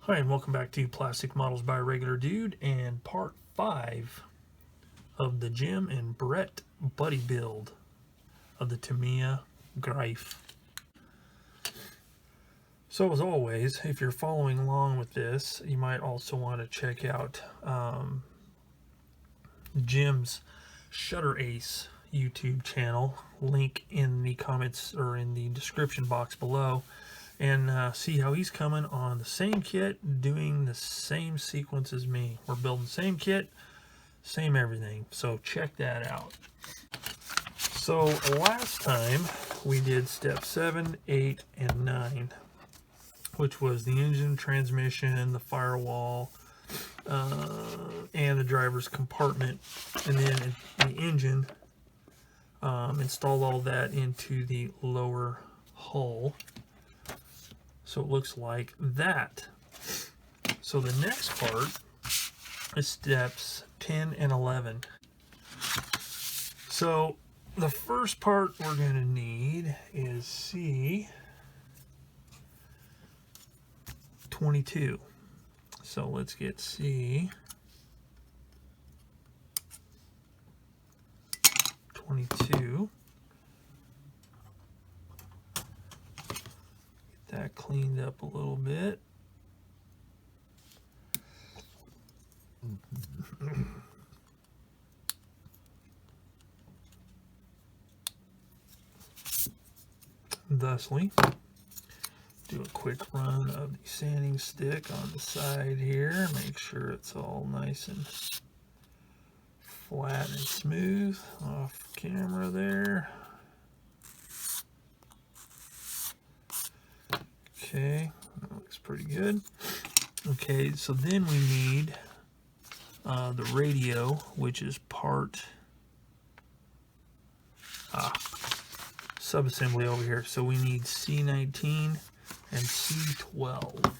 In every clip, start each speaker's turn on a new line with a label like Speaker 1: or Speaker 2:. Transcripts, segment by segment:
Speaker 1: Hi, and welcome back to Plastic Models by Regular Dude and part 5 of the Jim and Brett buddy build of the Tamiya Greif. So as always, if you're following along with this, you might also want to check out Jim's ShutterAce YouTube channel, link in the comments or in the description box below, and see how he's coming on the same kit, doing the same sequence as me. We're building the same kit, same everything, so check that out. So last time we did step 7, 8, and 9, which was the engine, transmission, the firewall, and the driver's compartment, and then the engine, installed all that into the lower hull, so it looks like that. So the next part is steps 10 and 11. So the first part we're going to need is C22. So let's get C22. Get that cleaned up a little bit. Thusly, do a quick run of the sanding stick on the side here. Make sure it's all nice and flat and smooth off camera there. Okay, that looks pretty good. Okay, so then we need the radio, which is part subassembly over here. So we need C19 and C12.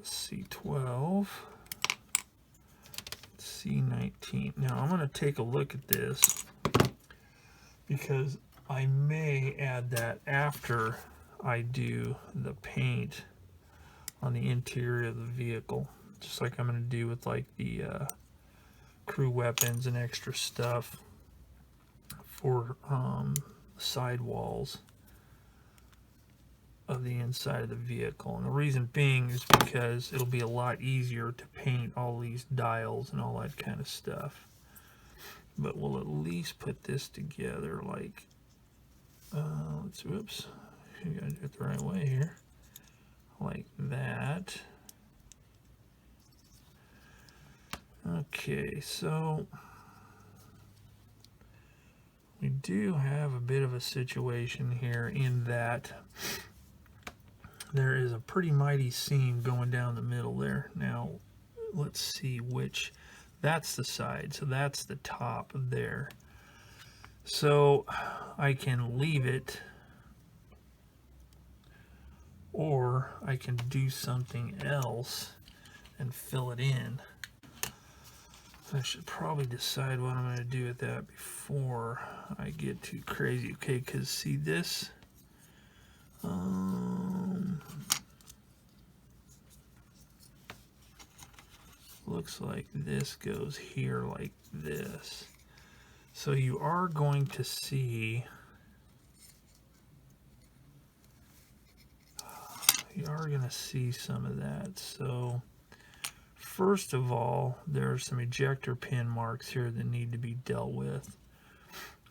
Speaker 1: C12, C19. Now I'm going to take a look at this because I may add that after I do the paint on the interior of the vehicle, just like I'm going to do with like the crew weapons and extra stuff for side walls of the inside of the vehicle. And the reason being is because it'll be a lot easier to paint all these dials and all that kind of stuff. But we'll at least put this together like whoops, you gotta do it the right way here, like that. Okay, so we do have a bit of a situation here in that there is a pretty mighty seam going down the middle there. Now let's see which, that's the side, so that's the top there. So I can leave it, or I can do something else and fill it in. I should probably decide what I'm going to do with that before I get too crazy. Okay, because see this? Looks like this goes here like this. So you are going to see, some of that. So first of all, there are some ejector pin marks here that need to be dealt with.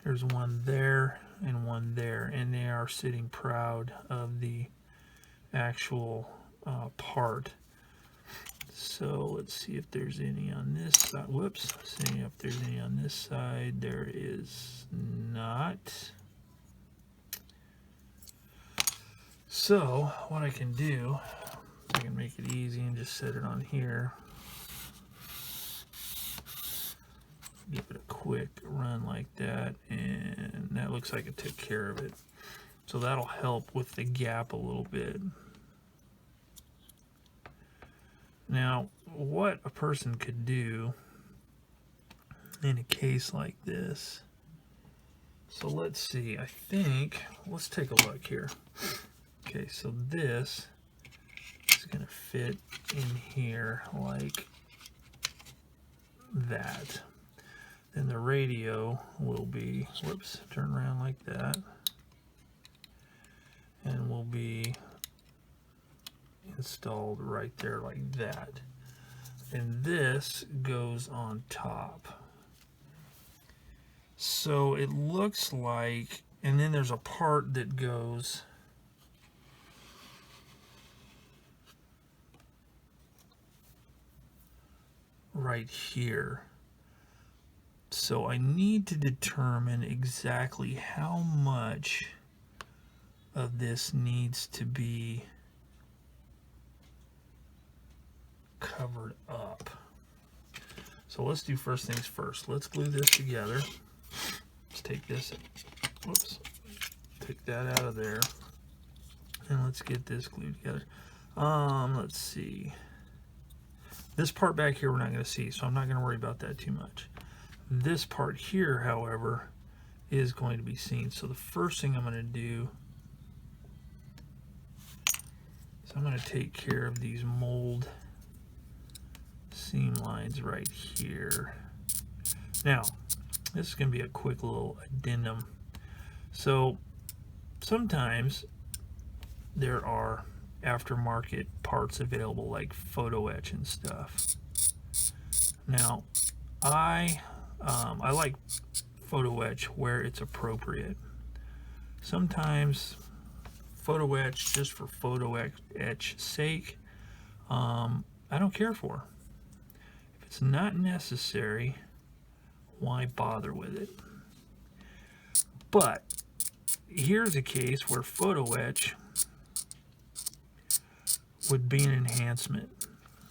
Speaker 1: There's one there and one there, and they are sitting proud of the actual part. So let's see if there's any on this side. Whoops, seeing if there's any on this side. There is not. So what I can do, I can make it easy and just set it on here. Give it a quick run like that, and that looks like it took care of it. So that'll help with the gap a little bit. Now, what a person could do in a case like this So let's see, I think, let's take a look here. Okay, so this is going to fit in here like that. Then the radio will be, whoops, turn around like that, and will be installed right there like that. And this goes on top. So it looks like, and then there's a part that goes right here. So I need to determine exactly how much of this needs to be covered up. So let's do first things first. Let's glue this together. Let's take this, whoops, take that out of there, and let's get this glued together. Let's see. This part back here we're not going to see, so I'm not going to worry about that too much. This part here, however, is going to be seen. So the first thing I'm going to do is I'm going to take care of these mold seam lines right here. Now, this is going to be a quick little addendum. So sometimes there are aftermarket parts available like photo etch and stuff. Now, I like photo etch where it's appropriate. Sometimes photo etch just for photo etch sake, I don't care for. If it's not necessary, why bother with it? But here's a case where photo etch would be an enhancement.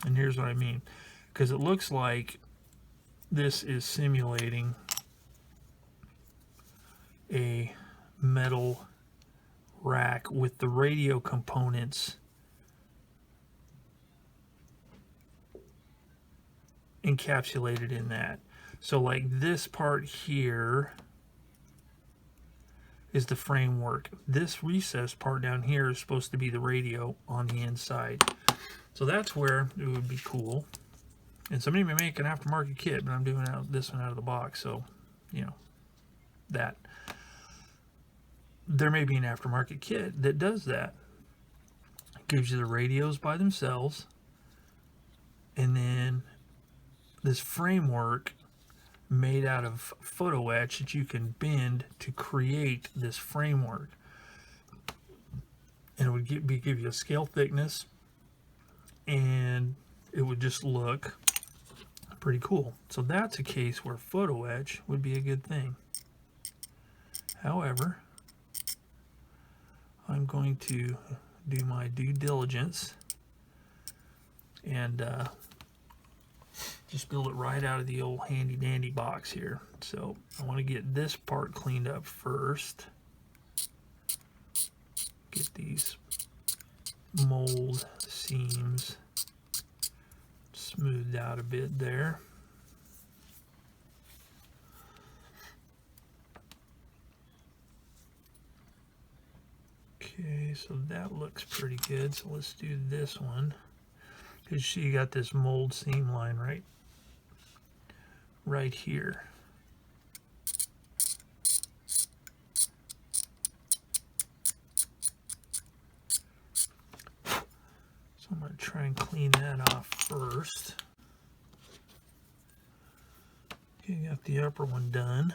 Speaker 1: And here's what I mean. Because it looks like this is simulating a metal rack with the radio components encapsulated in that. So like this part here is the framework. This recessed part down here is supposed to be the radio on the inside. So that's where it would be cool. And somebody may make an aftermarket kit, but I'm doing this one out of the box, so, you know, that. There may be an aftermarket kit that does that. It gives you the radios by themselves, and then this framework made out of photo etch that you can bend to create this framework. And it would give you a scale thickness, and it would just look pretty cool. So that's a case where photo etch would be a good thing. However, I'm going to do my due diligence and just build it right out of the old handy dandy box here. So I want to get this part cleaned up first. Get these mold seams smoothed out a bit there. Okay, so that looks pretty good. So let's do this one. Because you got this mold seam line right here. So I'm going to try and clean that off first. Okay, got the upper one done.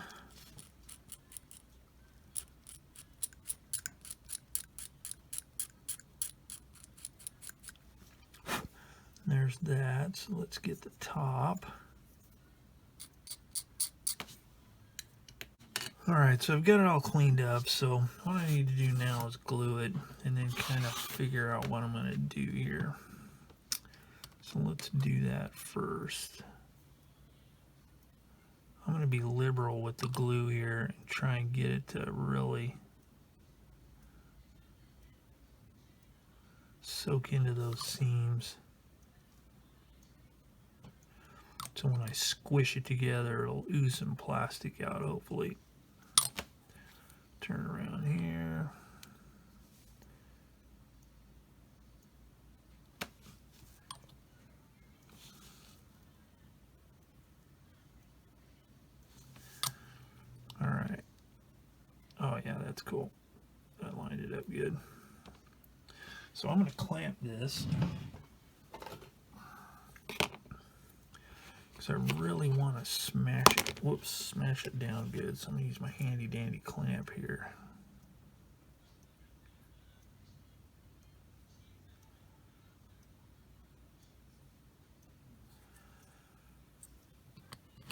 Speaker 1: There's that. So let's get the top. Alright, so I've got it all cleaned up, so what I need to do now is glue it and then kind of figure out what I'm going to do here. So let's do that first. I'm going to be liberal with the glue here and try and get it to really soak into those seams. So when I squish it together, it'll ooze some plastic out, hopefully. turn around here. All right. Oh yeah, that's cool. That lined it up good. So I'm going to clamp this because I really want to smash it. Whoops, smash it down good. So I'm going to use my handy dandy clamp here.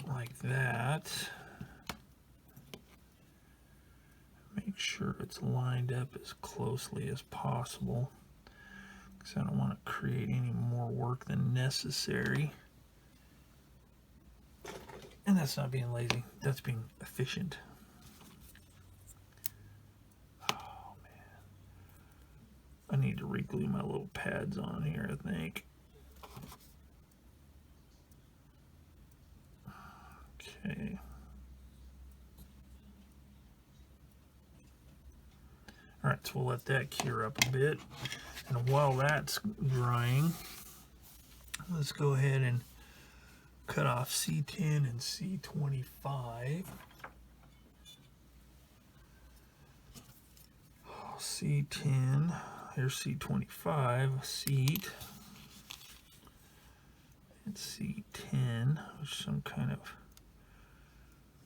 Speaker 1: Like that. Make sure it's lined up as closely as possible because I don't want to create any more work than necessary. And that's not being lazy, that's being efficient. Oh man. I need to re-glue my little pads on here, I think. Okay. Alright, so we'll let that cure up a bit. And while that's drying, let's go ahead and cut off C10 and C25. C10, here's C25, seat. And C10, which is some kind of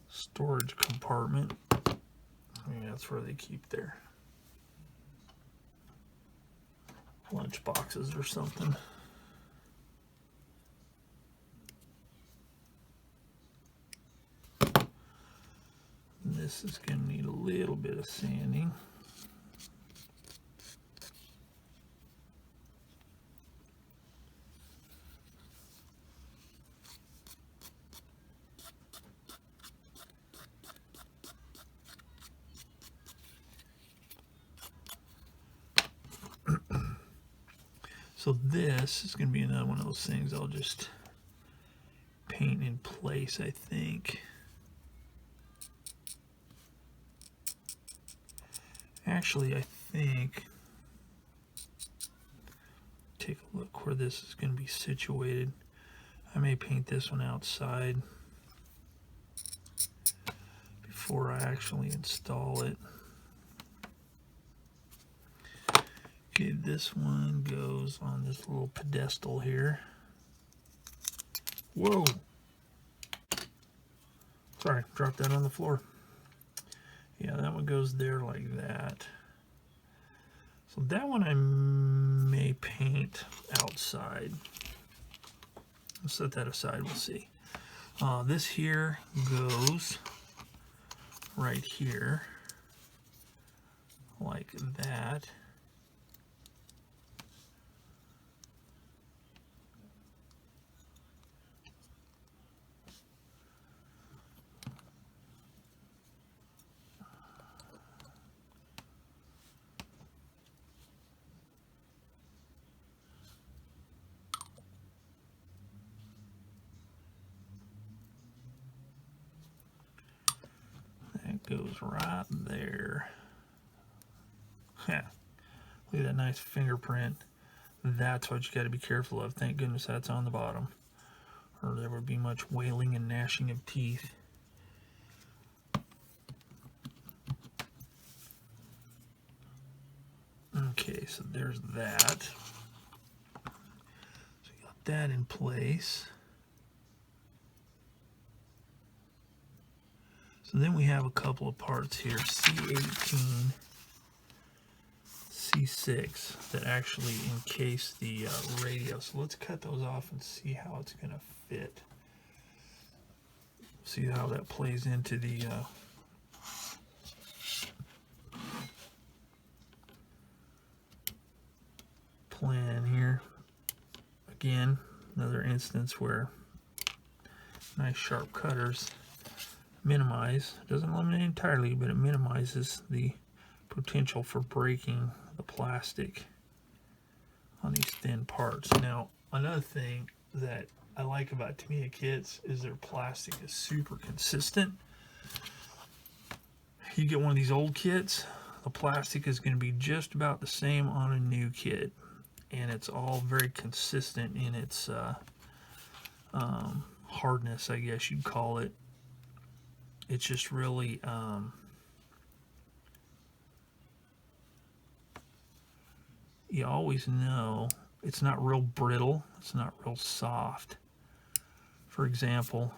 Speaker 1: storage compartment. Maybe that's where they keep their lunch boxes or something. This is going to need a little bit of sanding. So this is going to be another one of those things I'll just paint in place, I think. Actually, I think, take a look where this is going to be situated. I may paint this one outside before I actually install it. Okay, this one goes on this little pedestal here. Whoa! Sorry, dropped that on the floor. Yeah, that one goes there like that. So that one I may paint outside. Let's set that aside, we'll see. This here goes right here, like that. Goes right there. Yeah. Look at that nice fingerprint. That's what you got to be careful of. Thank goodness that's on the bottom, or there would be much wailing and gnashing of teeth. Okay, so there's that. So you got that in place. So then we have a couple of parts here, C18, C6, that actually encase the radio. So let's cut those off and see how it's going to fit. See how that plays into the plan here. Again, another instance where nice sharp cutters minimize, it doesn't eliminate entirely, but it minimizes the potential for breaking the plastic on these thin parts. Now, another thing that I like about Tamiya kits is their plastic is super consistent. you get one of these old kits, the plastic is going to be just about the same on a new kit, and it's all very consistent in its hardness, I guess you'd call it. It's just really you always know it's not real brittle, it's not real soft. For example,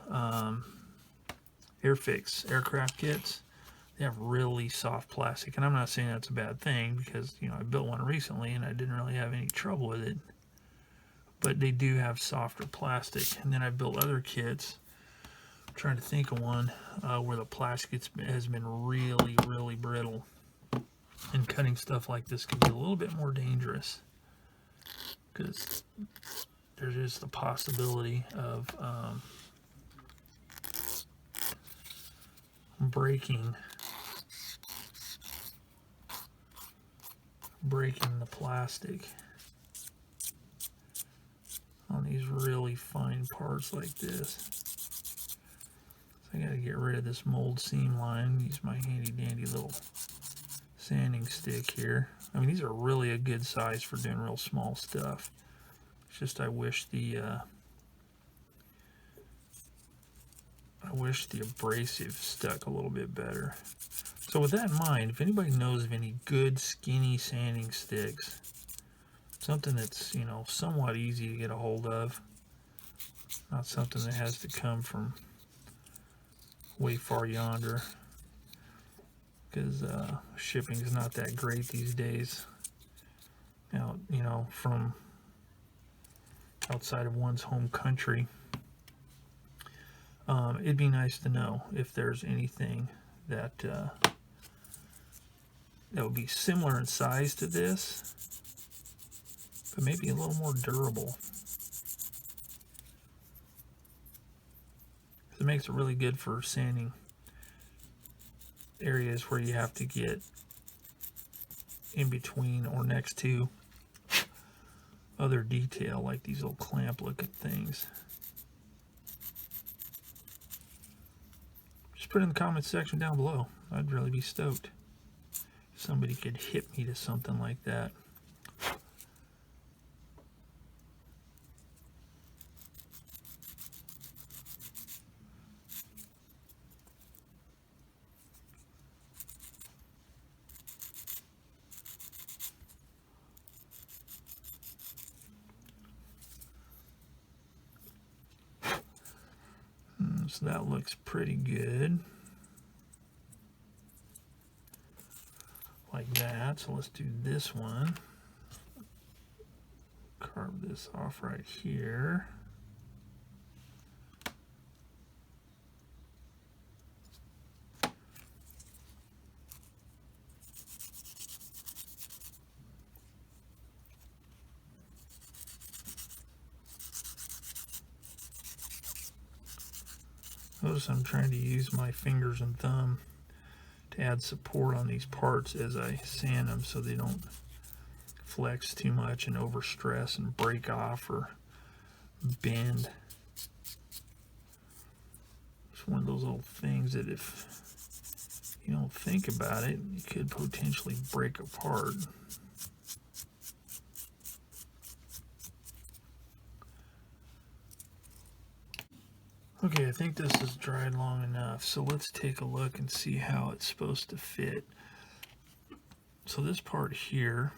Speaker 1: Airfix aircraft kits, they have really soft plastic, and I'm not saying that's a bad thing, because you know I built one recently and I didn't really have any trouble with it, but they do have softer plastic. And then I built other kits, I'm trying to think of one where the plastic has been really brittle, and cutting stuff like this can be a little bit more dangerous because there's just the possibility of breaking the plastic on these really fine parts like this. So I got to get rid of this mold seam line. Use my handy dandy little sanding stick here. I mean, these are really a good size for doing real small stuff. It's just I wish the abrasive stuck a little bit better. So with that in mind, if anybody knows of any good skinny sanding sticks, something that's, you know, somewhat easy to get a hold of, not something that has to come from way far yonder, because shipping is not that great these days. Now, you know, from outside of one's home country. It'd be nice to know if there's anything that that would be similar in size to this, but maybe a little more durable. It makes it really good for sanding areas where you have to get in between or next to other detail, like these little clamp looking things. Just put it in the comments section down below. I'd really be stoked if somebody could hit me to something like that. So that looks pretty good. Like that. So let's do this one. Carve this off right here. Notice I'm trying to use my fingers and thumb to add support on these parts as I sand them so they don't flex too much and overstress and break off or bend. It's one of those little things that if you don't think about it, you could potentially break apart. Okay, I think this is dried long enough, so let's take a look and see how it's supposed to fit. So this part here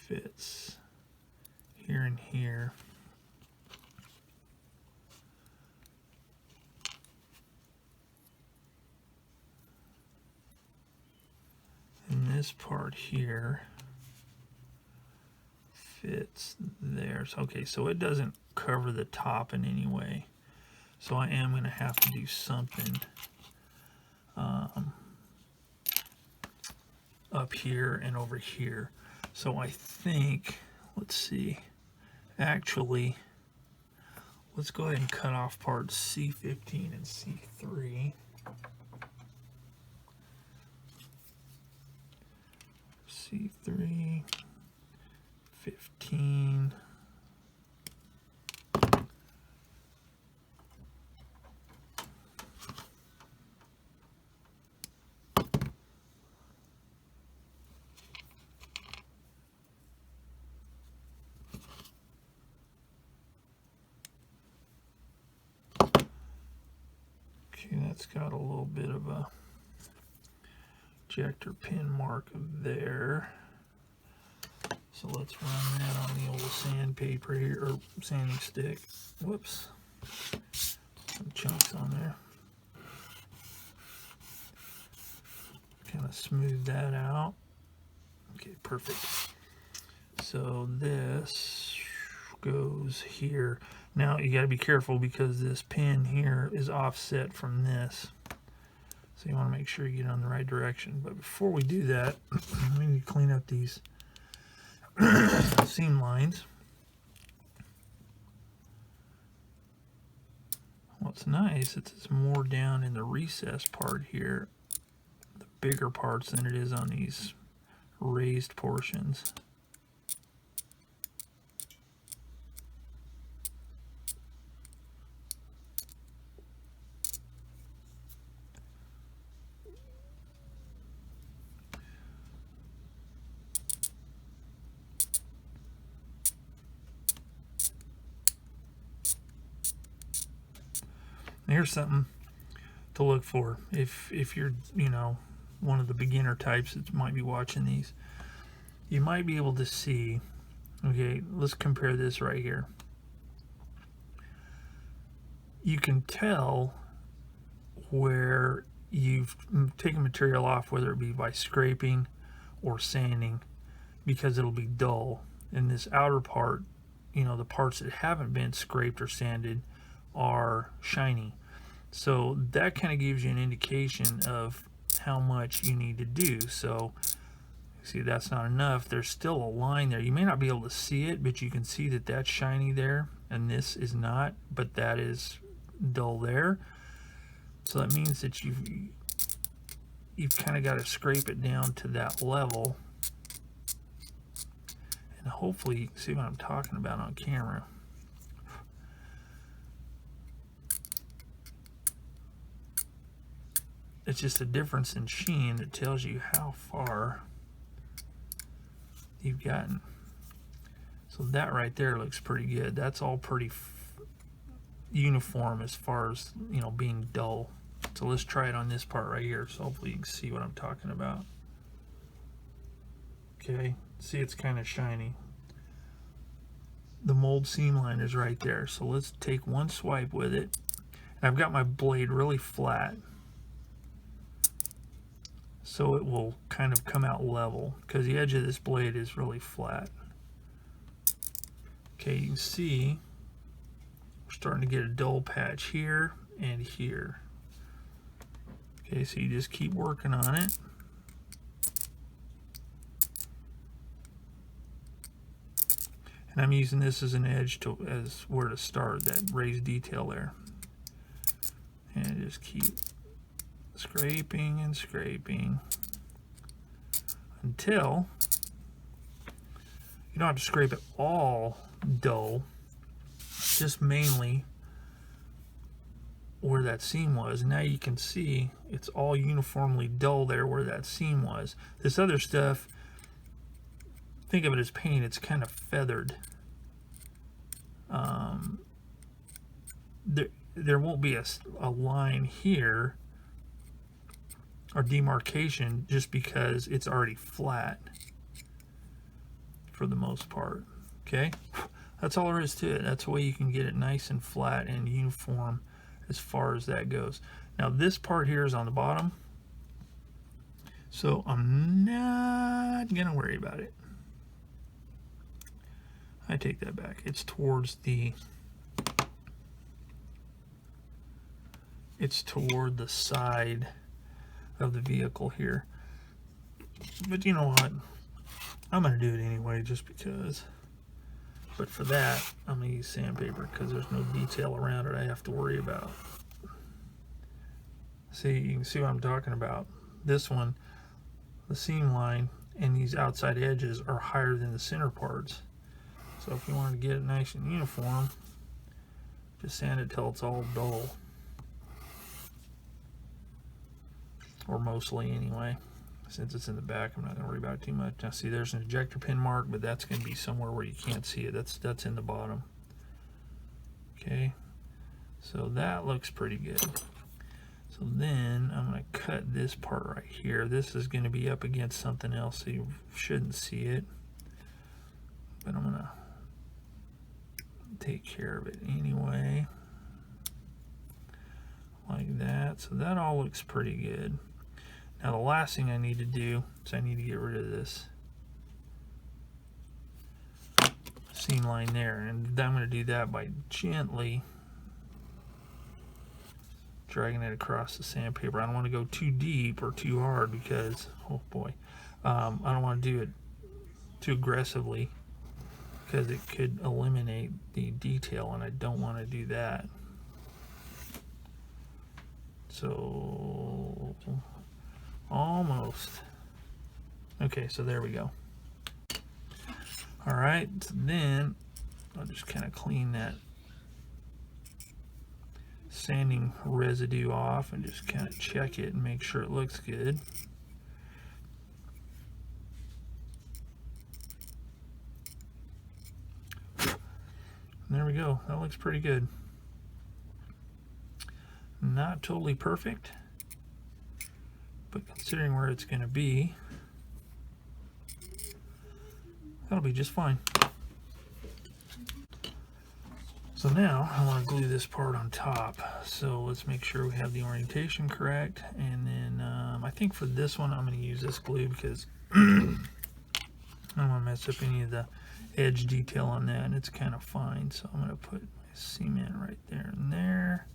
Speaker 1: fits here and here. And this part here fits there. So, okay, so it doesn't cover the top in any way. So I am going to have to do something up here and over here. So I think, let's see, actually, let's go ahead and cut off parts C15 and C3. C3, 15. That's got a little bit of a ejector pin mark there. So let's run that on the old sandpaper here, or sanding stick. Whoops. Some chunks on there. Kind of smooth that out. Okay, perfect. So this goes here. Now you got to be careful because this pin here is offset from this. So you want to make sure you get on the right direction. But before we do that, we need to clean up these seam lines. What's nice, it's more down in the recess part here, the bigger parts, than it is on these raised portions. Here's something to look for if you're, you know, one of the beginner types that might be watching these. You might be able to see, okay, let's compare this right here. You can tell where you've taken material off, whether it be by scraping or sanding, because it'll be dull. And this outer part, you know, the parts that haven't been scraped or sanded are shiny. So that kind of gives you an indication of how much you need to do. So see, that's not enough. There's still a line there. You may not be able to see it, but you can see that that's shiny there, and this is not, but that is dull there. So that means that you've kind of got to scrape it down to that level, and hopefully you can see what I'm talking about on camera. It's just a difference in sheen that tells you how far you've gotten. So that right there looks pretty good. That's all pretty uniform as far as, you know, being dull. So let's try it on this part right here. So hopefully you can see what I'm talking about. Okay, see, it's kind of shiny. The mold seam line is right there. So let's take one swipe with it. And I've got my blade really flat, so it will kind of come out level, because the edge of this blade is really flat. Okay, you can see we're starting to get a dull patch here and here. Okay, so you just keep working on it. And I'm using this as an edge as where to start, that raised detail there. And just keep scraping and scraping until you don't have to scrape it all dull, just mainly where that seam was. Now you can see it's all uniformly dull there where that seam was. This other stuff, think of it as paint, it's kind of feathered. There won't be a line here or demarcation just because it's already flat for the most part. Okay, that's all there is to it. That's the way you can get it nice and flat and uniform as far as that goes. Now this part here is on the bottom, so I'm not gonna worry about it. I take that back. It's toward the side of the vehicle here. But you know what? I'm going to do it anyway just because. But for that, I'm going to use sandpaper because there's no detail around it I have to worry about. See, you can see what I'm talking about. This one, the seam line and these outside edges are higher than the center parts. So if you want to get it nice and uniform, just sand it till it's all dull. Or mostly anyway. Since it's in the back, I'm not going to worry about it too much. Now see, there's an ejector pin mark, but that's going to be somewhere where you can't see it. That's in the bottom. Okay, so that looks pretty good. So So then I'm going to cut this part right here. This is going to be up against something else, so you shouldn't see it. But I'm going to take care of it anyway. Like that. So that all looks pretty good. Now the last thing I need to do is I need to get rid of this seam line there. And I'm going to do that by gently dragging it across the sandpaper. I don't want to go too deep or too hard because, oh boy, I don't want to do it too aggressively because it could eliminate the detail, and I don't want to do that. So, almost. Okay, so there we go. All right, so then I'll just kind of clean that sanding residue off and just kind of check it and make sure it looks good. And there we go. That looks pretty good. Not totally perfect, but considering where it's going to be, that'll be just fine. So now I want to glue this part on top. So let's make sure we have the orientation correct. And then I think for this one I'm going to use this glue because I don't want to mess up any of the edge detail on that, and it's kind of fine. So I'm going to put my cement right there and there.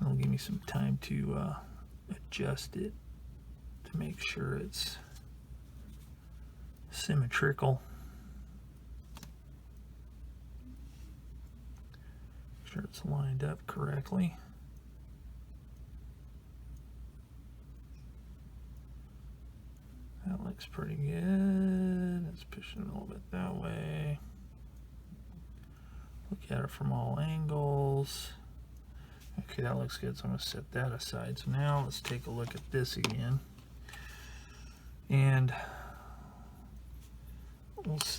Speaker 1: It'll give me some time to adjust it to make sure it's symmetrical. Make sure it's lined up correctly. That looks pretty good. Let's push it a little bit that way. Look at it from all angles. Okay, that looks good, so I'm going to set that aside. So now let's take a look at this again. And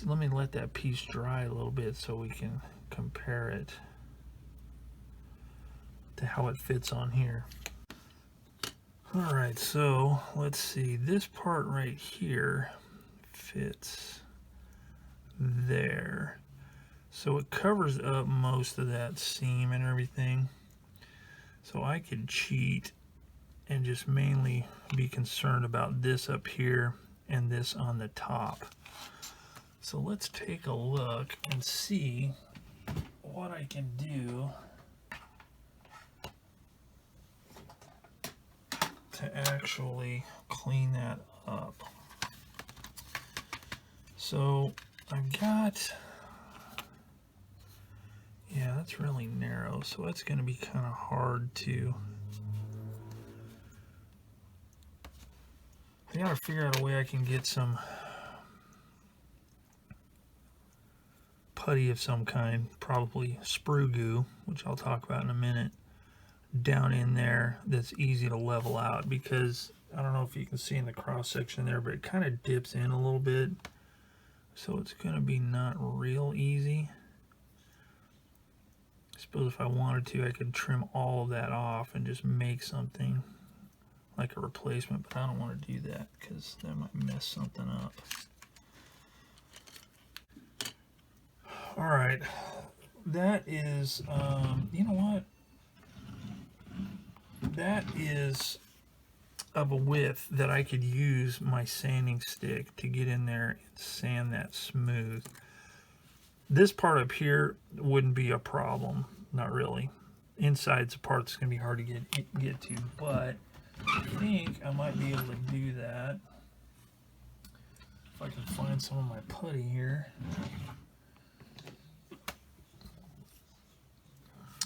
Speaker 1: let me let that piece dry a little bit so we can compare it to how it fits on here. Alright, so let's see. This part right here fits there. So it covers up most of that seam and everything. So I could cheat and just mainly be concerned about this up here and this on the top. So let's take a look and see what I can do to actually clean that up. So I've got, yeah, that's really narrow, so that's going to be kind of hard to, I gotta figure out a way I can get some putty of some kind, probably sprue goo, which I'll talk about in a minute, down in there that's easy to level out, because I don't know if you can see in the cross section there, but it kind of dips in a little bit, so it's going to be not real easy. I suppose if I wanted to, I could trim all of that off and just make something like a replacement, but I don't want to do that because that might mess something up. All right, that is, you know what? That is of a width that I could use my sanding stick to get in there and sand that smooth. This part up here wouldn't be a problem, not really. Inside's the part that's going to be hard to get to, but I think I might be able to do that if I can find some of my putty here.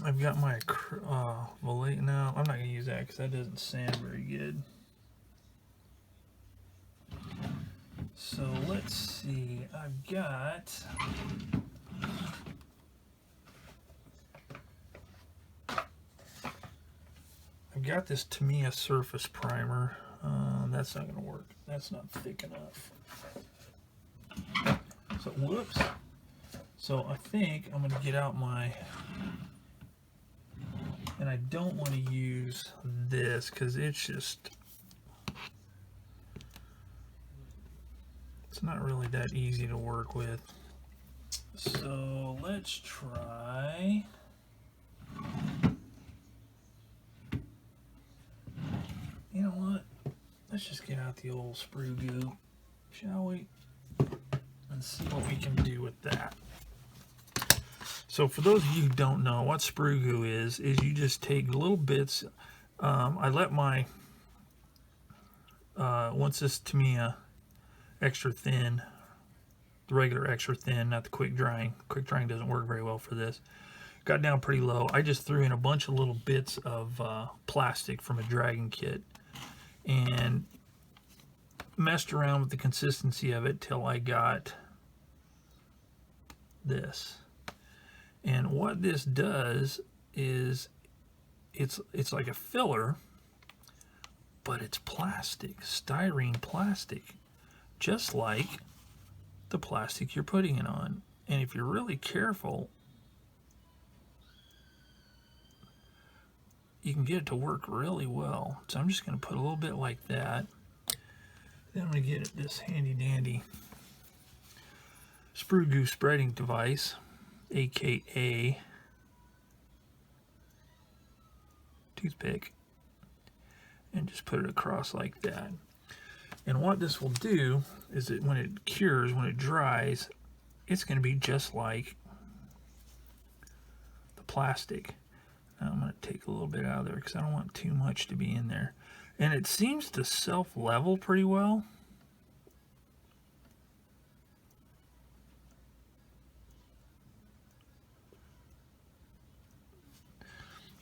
Speaker 1: I've got my Volate now. I'm not going to use that because that doesn't sand very good. So let's see. I've got this Tamiya surface primer. That's not going to work. That's not thick enough. So whoops. So I think I'm going to get out my, and I don't want to use this because it's not really that easy to work with. So let's try, you know what, let's just get out the old sprue goo, shall we, and see what we can do with that. So for those of you who don't know what sprue goo is you just take little bits. I let my, once this Tamiya extra thin, the regular extra thin, not the quick drying. Quick drying doesn't work very well for this. Got down pretty low. I just threw in a bunch of little bits of plastic from a dragon kit and messed around with the consistency of it till I got this. And what this does is it's like a filler, but it's plastic, styrene plastic, just like the plastic you're putting it on. And if you're really careful, you can get it to work really well. So I'm just going to put a little bit like that. Then I'm going to get this handy dandy sprue goo spreading device, aka toothpick, and just put it across like that. And what this will do is that when it cures, when it dries, it's going to be just like the plastic. Now I'm going to take a little bit out of there because I don't want too much to be in there. And it seems to self-level pretty well.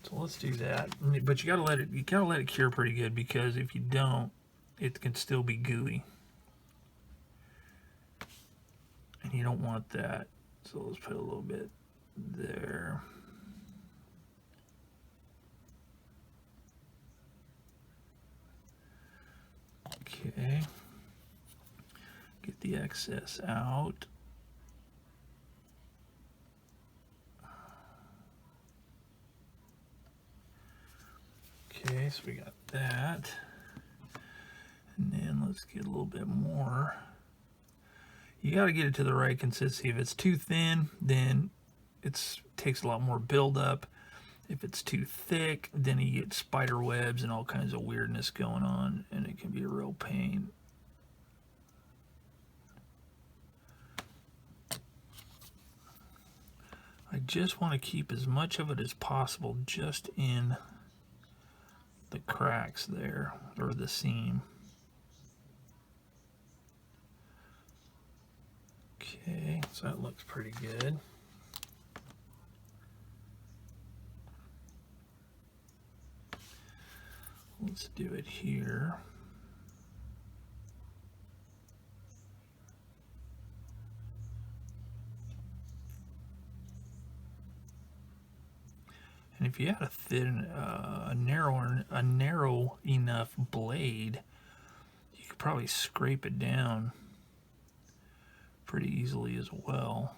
Speaker 1: So let's do that. But you gotta let it cure pretty good, because if you don't, it can still be gooey. And you don't want that. So let's put a little bit there. Okay. Get the excess out. Okay, so we got that. And then let's get a little bit more. You got to get it to the right consistency. If it's too thin, then it takes a lot more buildup. If it's too thick, then you get spider webs and all kinds of weirdness going on, and it can be a real pain. I just want to keep as much of it as possible just in the cracks there, or the seam. Okay, so that looks pretty good. Let's do it here. And if you had a thin, a narrow enough blade, you could probably scrape it down pretty easily as well.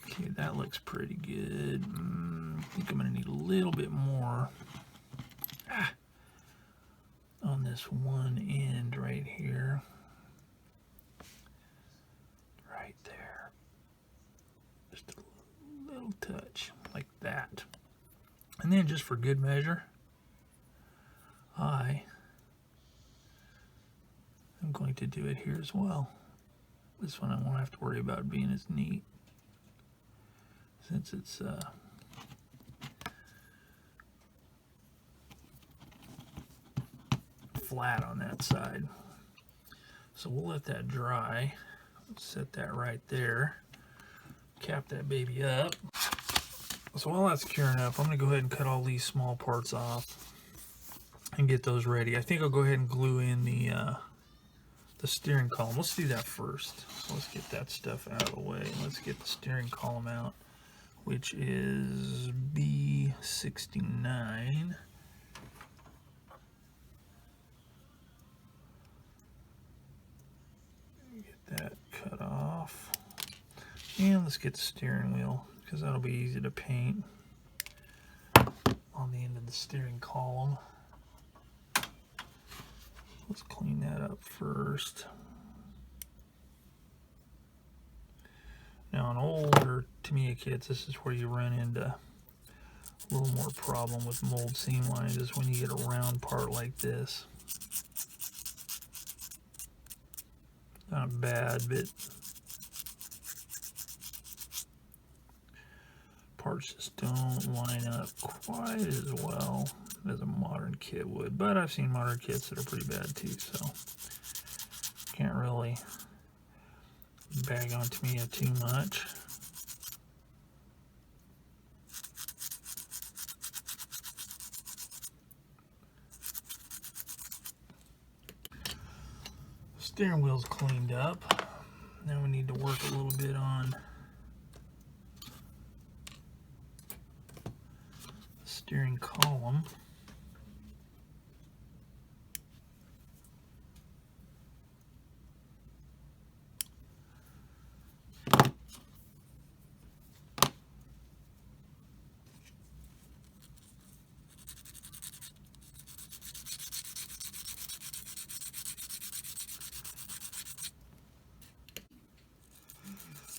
Speaker 1: Okay, that looks pretty good. I think I'm gonna need a little bit more on this one end right here. Right there. Just a little touch like that. And then just for good measure, I am going to do it here as well. This one I won't have to worry about being as neat, since it's flat on that side. So we'll let that dry. Let's set that right there. Cap that baby up. So while that's curing up, I'm going to go ahead and cut all these small parts off and get those ready. I think I'll go ahead and glue in the steering column. Let's do that first. So let's get that stuff out of the way. Let's get the steering column out, which is B69. Get that cut off. And let's get the steering wheel, because that'll be easy to paint on the end of the steering column. Let's clean that up first. Now on older Tamiya kits, this is where you run into a little more problem with mold seam lines, is when you get a round part like this. Not bad, but parts just don't line up quite as well as a modern kit would. But I've seen modern kits that are pretty bad too, so can't really bag on Tamiya too much. Steering wheel's cleaned up. Now we need to work a little bit on the steering column.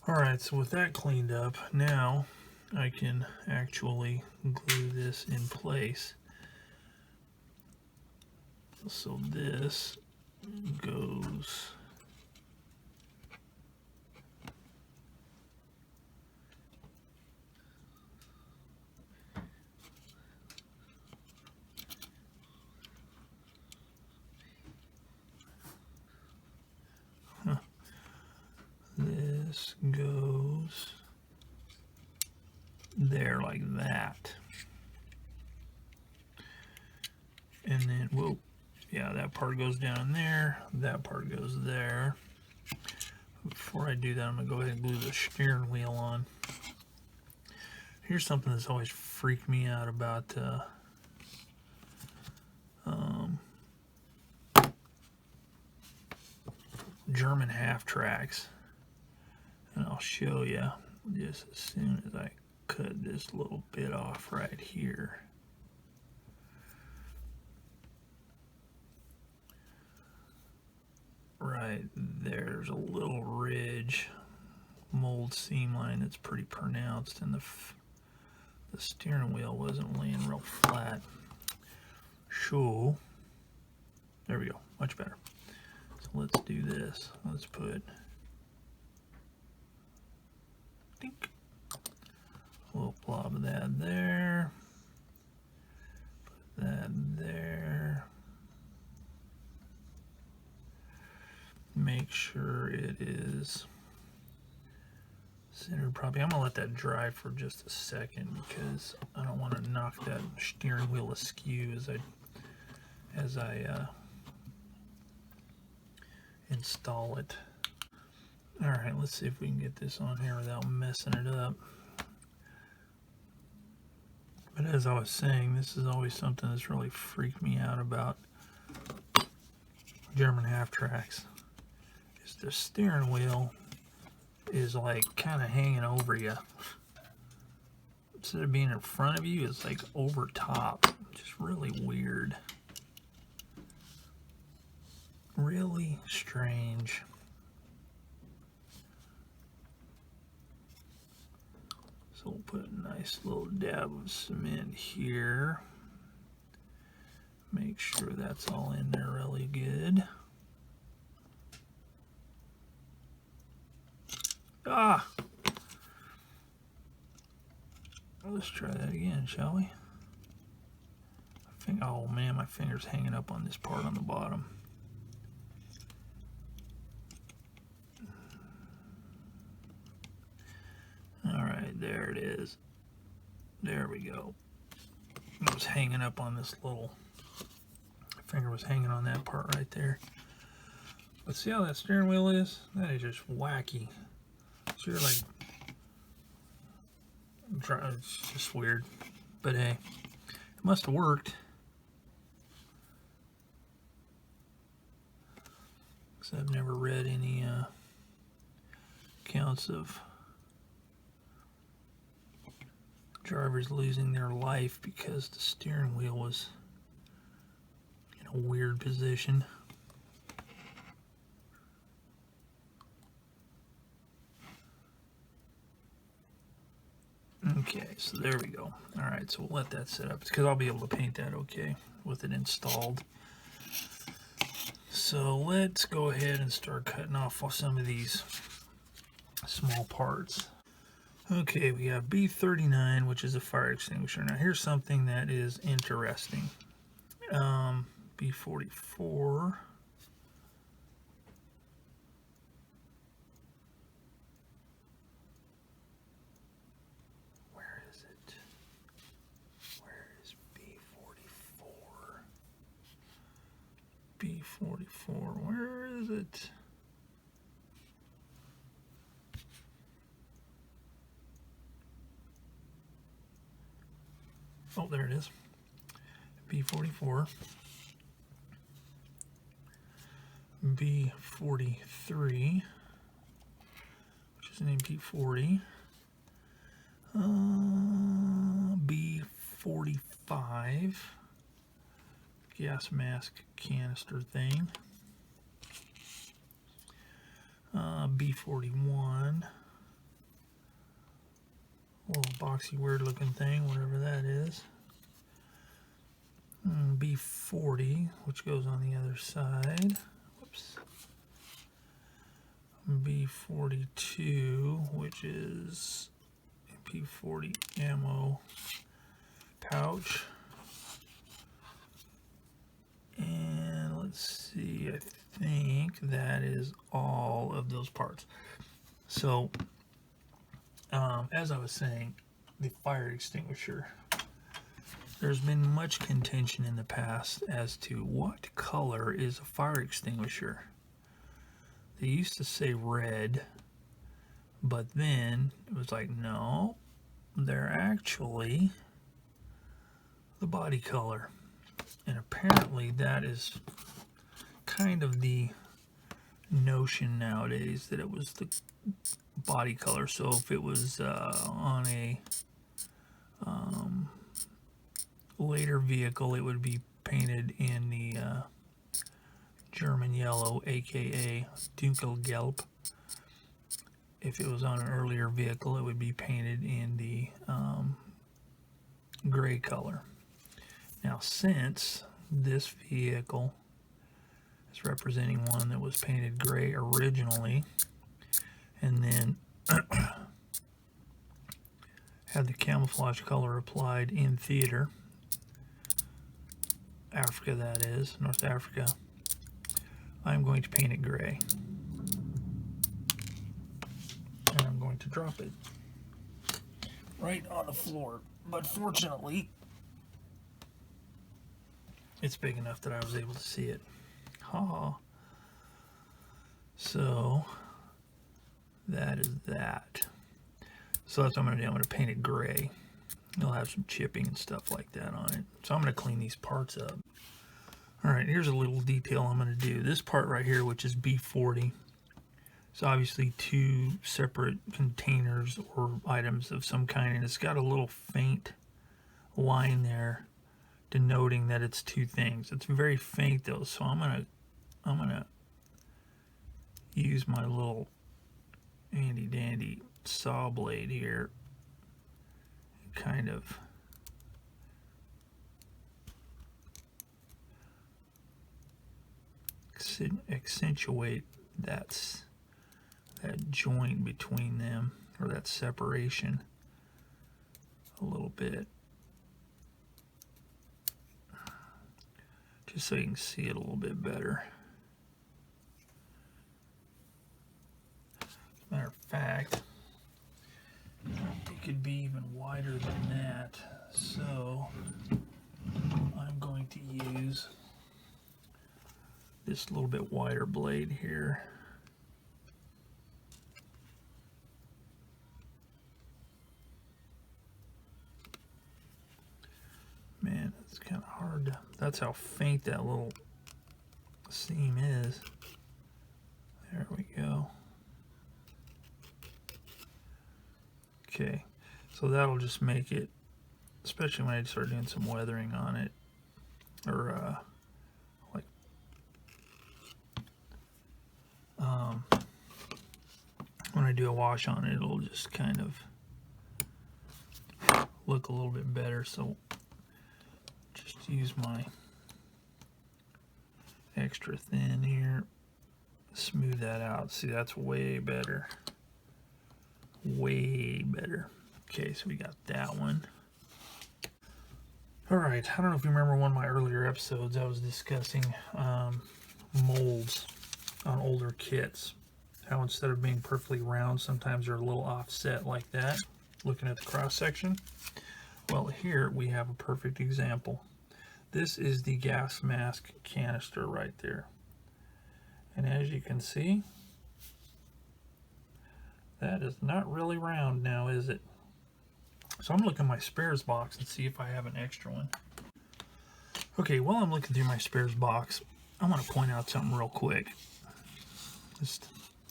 Speaker 1: Alright, so with that cleaned up, now I can actually glue this in place. So this goes this goes there like that. And then, whoa, yeah, that part goes down there, that part goes there. Before I do that, I'm going to go ahead and glue the steering wheel on. Here's something that's always freaked me out about German half tracks. And I'll show you just as soon as I cut this little bit off right here. Right there's a little ridge, mold seam line that's pretty pronounced, and the steering wheel wasn't laying real flat. So there we go, much better. So let's do this. Let's put a little blob of that there, put that there. Make sure it is centered properly. I'm gonna let that dry for just a second because I don't want to knock that steering wheel askew as I install it. All right, let's see if we can get this on here without messing it up. But as I was saying, this is always something that's really freaked me out about German half tracks. Is the steering wheel is like kind of hanging over you. Instead of being in front of you, it's like over top. Just really weird. Really strange. So we'll put a nice little dab of cement here. Make sure that's all in there really good. Ah! Let's try that again, shall we? Oh man, my finger's hanging up on this part on the bottom. Alright, there it is. There we go. It was hanging up on this little... My finger was hanging on that part right there. But see how that steering wheel is? That is just wacky. So you're like... It's just weird. But hey, it must have worked. Because I've never read any accounts of drivers losing their life because the steering wheel was in a weird position. Okay, so there we go. Alright, so we'll let that set up because I'll be able to paint that okay with it installed. So let's go ahead and start cutting off some of these small parts. Okay, we have B39, which is a fire extinguisher. Now here's something that is interesting. B44. Where is it? Where is B44? B44, where is it? Oh, there it is. B44. B43, which is an MP40. B45, gas mask canister thing. B41, little boxy weird looking thing, whatever that is. B40, which goes on the other side. Whoops. B42, which is MP40 ammo pouch. And let's see, I think that is all of those parts. So, as I was saying, the fire extinguisher, there's been much contention in the past as to what color is a fire extinguisher. They used to say red, but then it was like, no, they're actually the body color. And apparently that is kind of the notion nowadays, that it was the body color. So if it was on a later vehicle, it would be painted in the German yellow, aka Dunkelgelb. If it was on an earlier vehicle, it would be painted in the gray color. Now, since this vehicle is representing one that was painted gray originally, and then had the camouflage color applied in theater, Africa that is, North Africa, I'm going to paint it gray. And I'm going to drop it right on the floor. But fortunately, it's big enough that I was able to see it. Ha! So, that is that. So that's what I'm going to do. I'm going to paint it gray. It'll have some chipping and stuff like that on it. So I'm going to clean these parts up. Alright, here's a little detail I'm going to do. This part right here, which is B40, it's obviously two separate containers or items of some kind, and it's got a little faint line there denoting that it's two things. It's very faint though, so I'm gonna use my little handy dandy saw blade here and kind of accentuate that joint between them, or that separation, a little bit, just so you can see it a little bit better. As a matter of fact, it could be even wider than that, so I'm going to use this little bit wider blade here. Man, it's kind of hard to, that's how faint that little seam is. There we go. Okay, so that'll just make it especially when I start doing some weathering on it, or like when I do a wash on it, it'll just kind of look a little bit better. So just use my extra thin here, smooth that out. See, that's way better. Way better. Okay, so we got that one. Alright, I don't know if you remember one of my earlier episodes, I was discussing molds on older kits. How instead of being perfectly round, sometimes they're a little offset like that, looking at the cross section. Well, here we have a perfect example. This is the gas mask canister right there. And as you can see, that is not really round now, is it? So I'm looking at my spares box and see if I have an extra one. Okay, while I'm looking through my spares box, I want to point out something real quick. This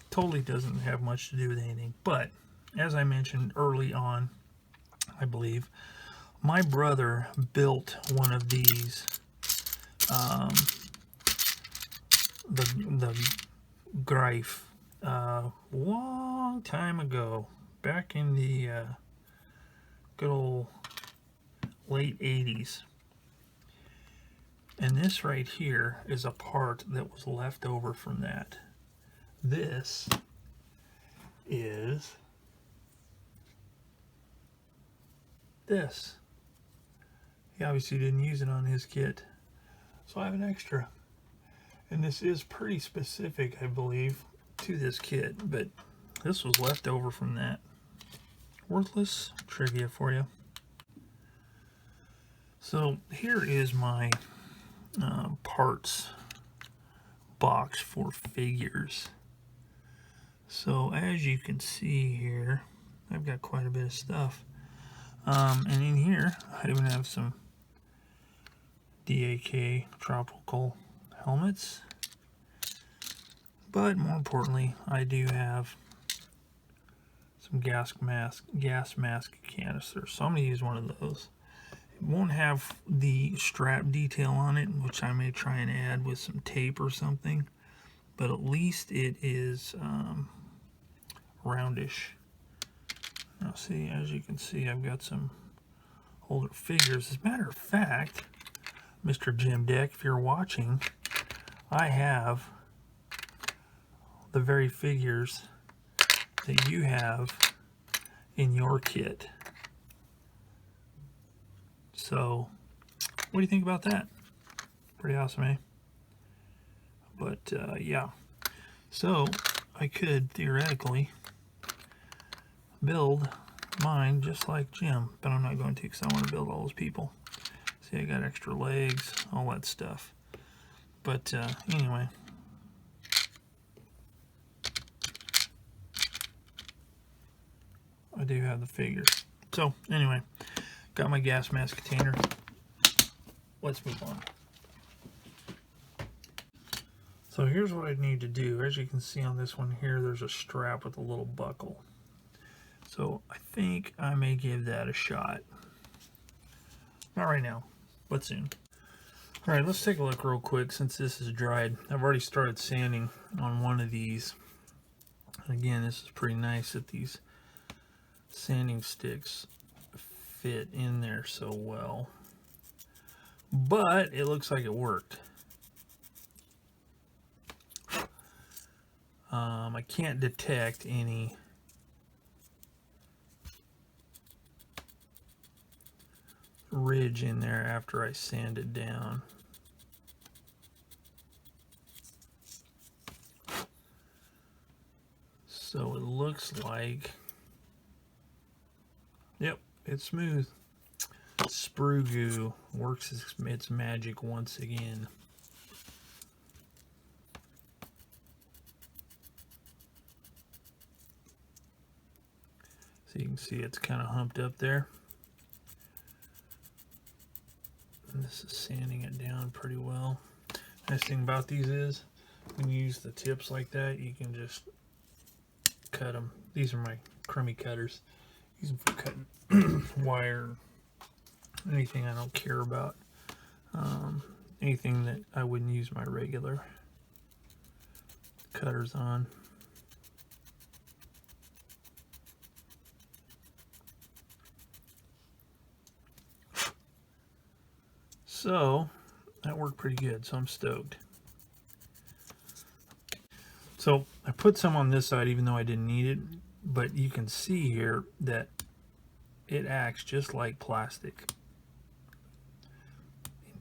Speaker 1: totally doesn't have much to do with anything, but as I mentioned early on, I believe, my brother built one of these, the Greif, long time ago, back in the good old late 80s. And this right here is a part that was left over from that. This is this. He obviously didn't use it on his kit, so I have an extra. And this is pretty specific, I believe, to this kit, but this was left over from that. Worthless trivia for you. So here is my parts box for figures. So as you can see here, I've got quite a bit of stuff. And in here, I even have some DAK tropical helmets. But more importantly, I do have some gas mask canisters. So I'm going to use one of those. It won't have the strap detail on it, which I may try and add with some tape or something. But at least it is roundish. Now see, as you can see, I've got some older figures. As a matter of fact, Mr. Jim Deck, if you're watching, I have the very figures that you have in your kit. So, what do you think about that? Pretty awesome, eh? But, yeah. So, I could theoretically build mine just like Jim, but I'm not going to because I want to build all those people. See, I got extra legs, all that stuff. But, anyway. I do have the figures. So, anyway, got my gas mask container. Let's move on. So here's what I need to do. As you can see on this one here, there's a strap with a little buckle. So I think I may give that a shot. Not right now, but soon. All right, let's take a look real quick since this is dried. I've already started sanding on one of these. Again, this is pretty nice that these sanding sticks fit in there so well. But it looks like it worked. I can't detect any ridge in there after I sand it down. So it looks like, yep, it's smooth. Sprue goo works its magic once again. So you can see it's kind of humped up there. And this is sanding it down pretty well. Nice thing about these is when you use the tips like that, you can just cut them. These are my crummy cutters. Use them for cutting wire, anything I don't care about, anything that I wouldn't use my regular cutters on. So that worked pretty good, so I'm stoked. So I put some on this side even though I didn't need it, but you can see here that it acts just like plastic.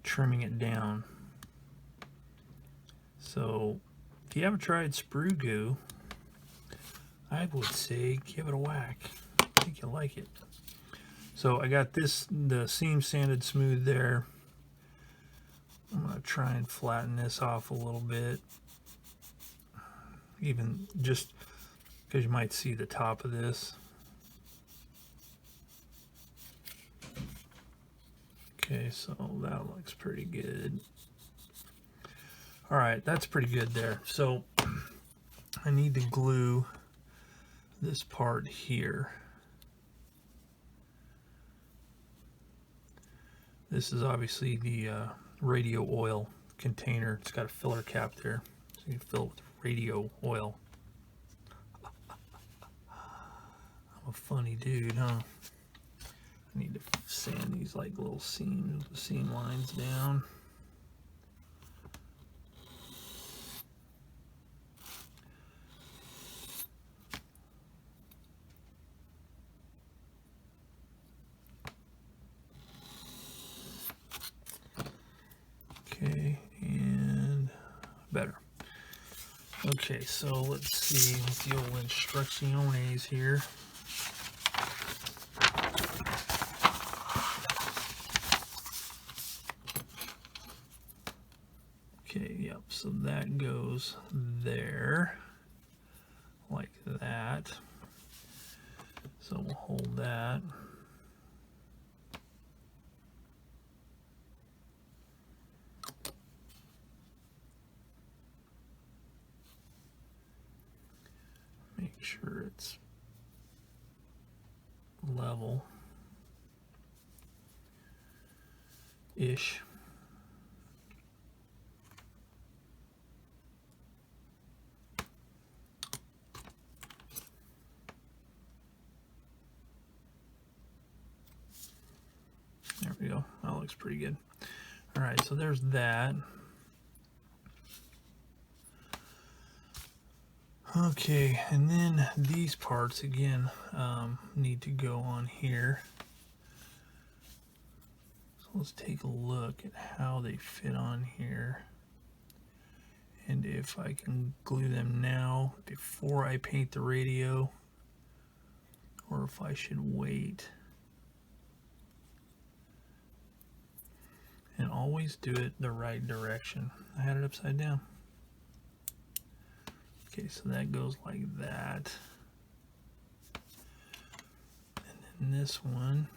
Speaker 1: Trimming it down. So if you haven't tried sprue goo, I would say give it a whack. I think you'll like it. So I got the seam sanded smooth there. I'm going to try and flatten this off a little bit, even just because you might see the top of this. Okay, so that looks pretty good. All right, that's pretty good there. So I need to glue this part here. This is obviously the radio oil container. It's got a filler cap there, so you can fill it with radio oil. I'm a funny dude, huh? I need to sand these like little seam lines down. Okay, and better. Okay, so let's see with the old instrucciones here. Okay, yep, so that goes there, like that. So we'll hold that. Make sure it's level-ish. There we go. That looks pretty good. All right, so there's that. Okay, and then these parts again need to go on here. So let's take a look at how they fit on here, and if I can glue them now before I paint the radio, or if I should wait. And always do it the right direction. I had it upside down. Okay, so that goes like that. And then this one.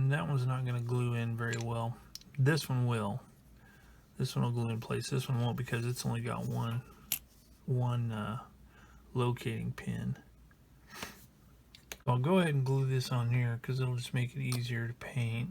Speaker 1: That one's not going to glue in very well. This one will. This one will glue in place. This one won't because it's only got one locating pin. I'll go ahead and glue this on here because it'll just make it easier to paint.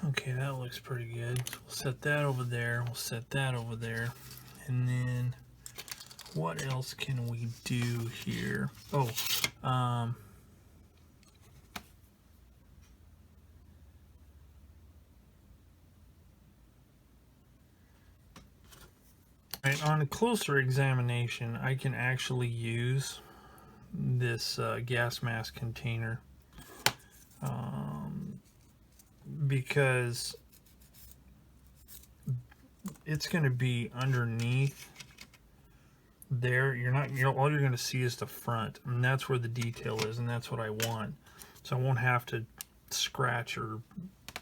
Speaker 1: Okay, that looks pretty good. We'll set that over there. We'll set that over there. And then what else can we do here? Oh, right, on a closer examination, I can actually use this gas mask container because it's going to be underneath there. All you're going to see is the front, and that's where the detail is, and that's what I want. So I won't have to scratch or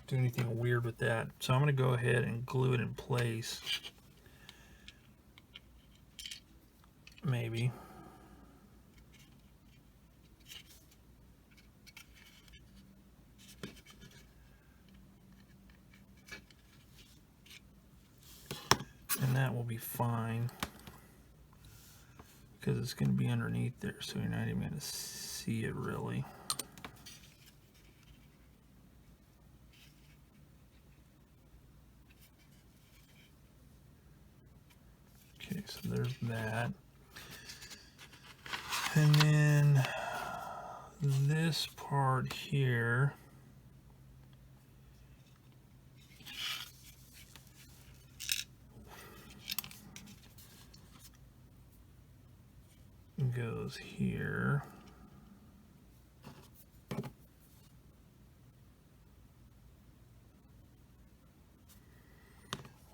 Speaker 1: do anything weird with that. So I'm going to go ahead and glue it in place. Maybe. And that will be fine, because it's going to be underneath there, so you're not even going to see it really. Okay, so there's that. And then this part here goes here.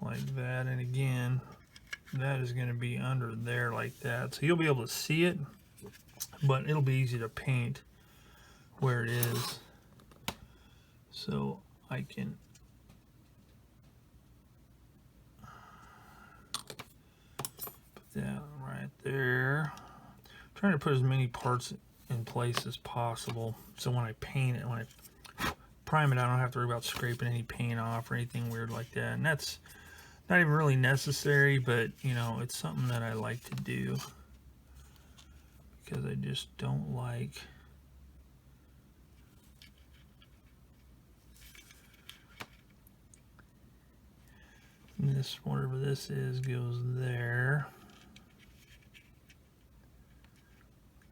Speaker 1: Like that, and again, that is going to be under there like that. So you'll be able to see it, but it'll be easy to paint where it is. So I can put that right there. I'm trying to put as many parts in place as possible, so when I paint it, when I prime it, I don't have to worry about scraping any paint off or anything weird like that. And that's not even really necessary, but you know, it's something that I like to do because I just don't like this. Whatever this is goes there.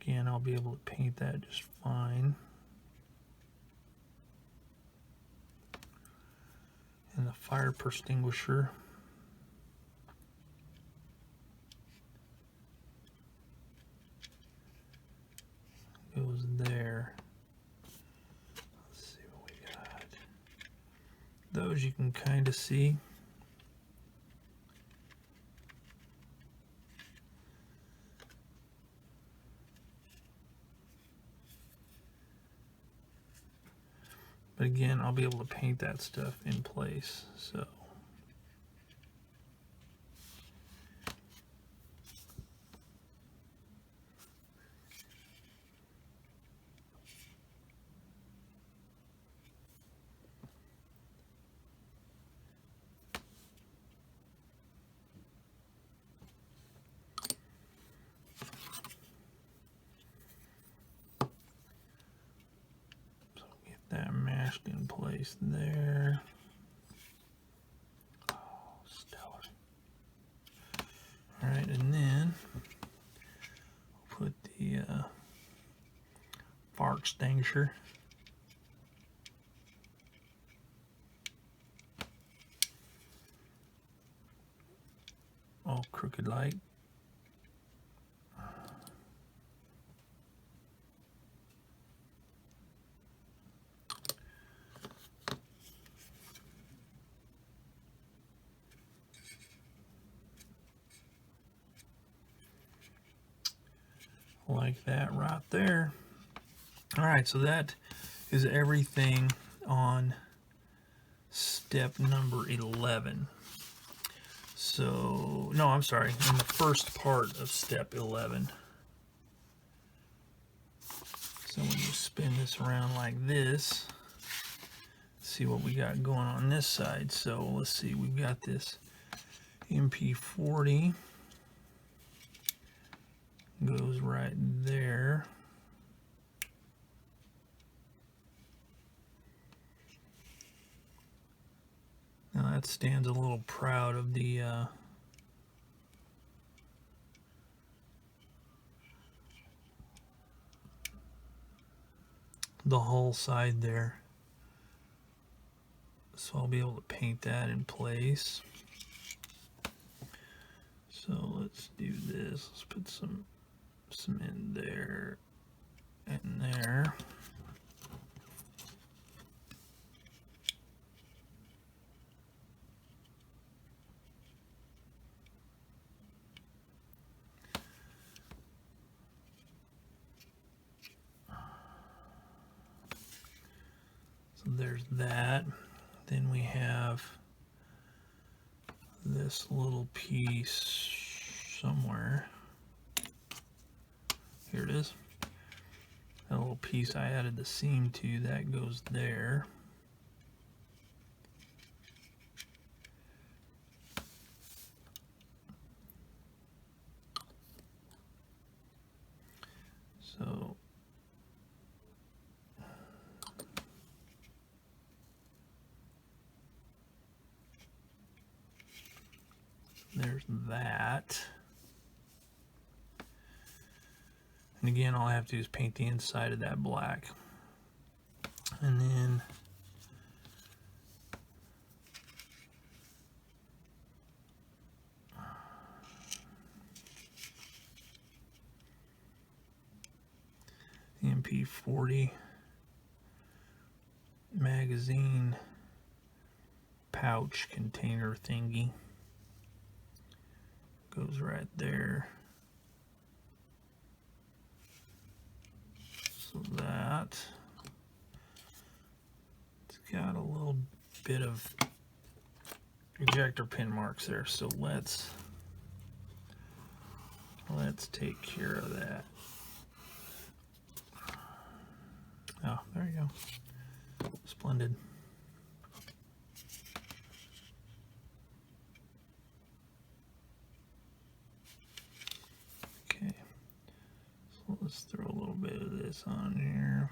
Speaker 1: Again, I'll be able to paint that just fine. And the fire extinguisher goes there. Let's see what we got. Those you can kind of see. But again, I'll be able to paint that stuff in place. So that mashed in place there. Oh, stellar. All right, and then we'll put the fire extinguisher all crooked like. Like that right there. All right, so that is everything on step number 11. So, no, I'm sorry, in the first part of step 11. So when you spin this around like this, see what we got going on this side. So let's see, we've got this MP40. Goes right there. Now that stands a little proud of the hull side there. So I'll be able to paint that in place. So let's do this. Let's put some cement there and there. there's that. Then we have this little piece somewhere. Here it is. That little piece I added the seam to, that goes there. So there's that. And again, all I have to do is paint the inside of that black. And then the MP40 magazine pouch container thingy goes right there. So that it's got a little bit of ejector pin marks there, so let's take care of that. Oh, there you go. Splendid. Okay, so let's throw a little bit of this on here.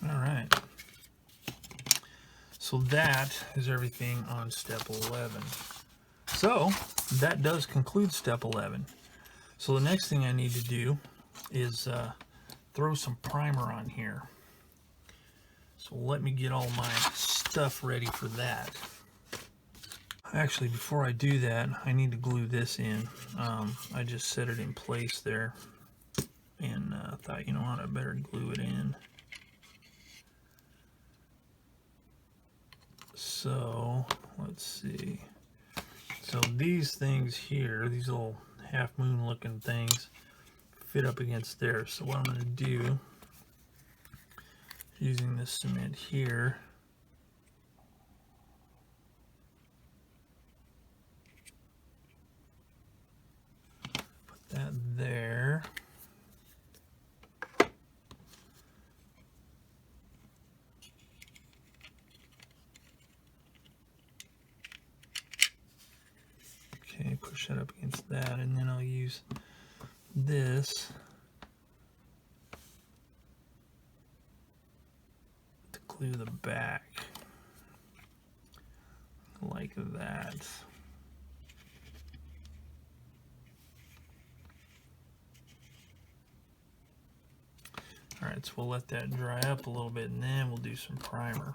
Speaker 1: All right. So that is everything on step 11. So that does conclude step 11. So the next thing I need to do is throw some primer on here. So let me get all my stuff ready for that. Actually, before I do that, I need to glue this in. I just set it in place there and thought, you know what, I better glue it in. So let's see. So these things here, these little half moon looking things, fit up against there. So what I'm going to do, using this cement here, put that there. Okay, push that up against that, and then I'll use this to glue the back, like that. Alright, so we'll let that dry up a little bit, and then we'll do some primer.